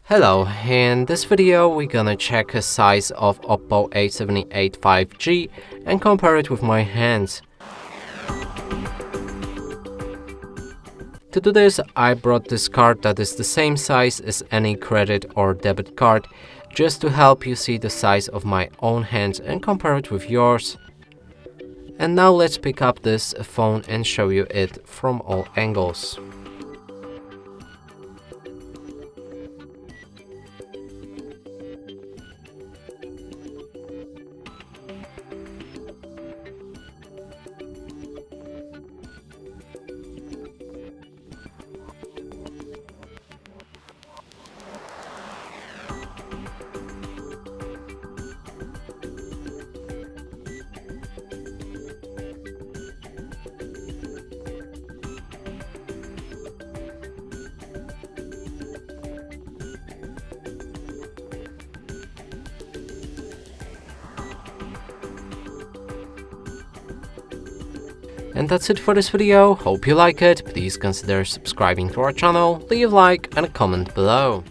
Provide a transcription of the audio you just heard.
Hello, in this video we're gonna check the size of Oppo A78 5G and compare it with my hands. To do this, I brought this card that is the same size as any credit or debit card, just to help you see the size of my own hands and compare it with yours. And now let's pick up this phone and show you it from all angles. And that's it for this video. Hope you like it. Please consider subscribing to our channel, leave a like and a comment below.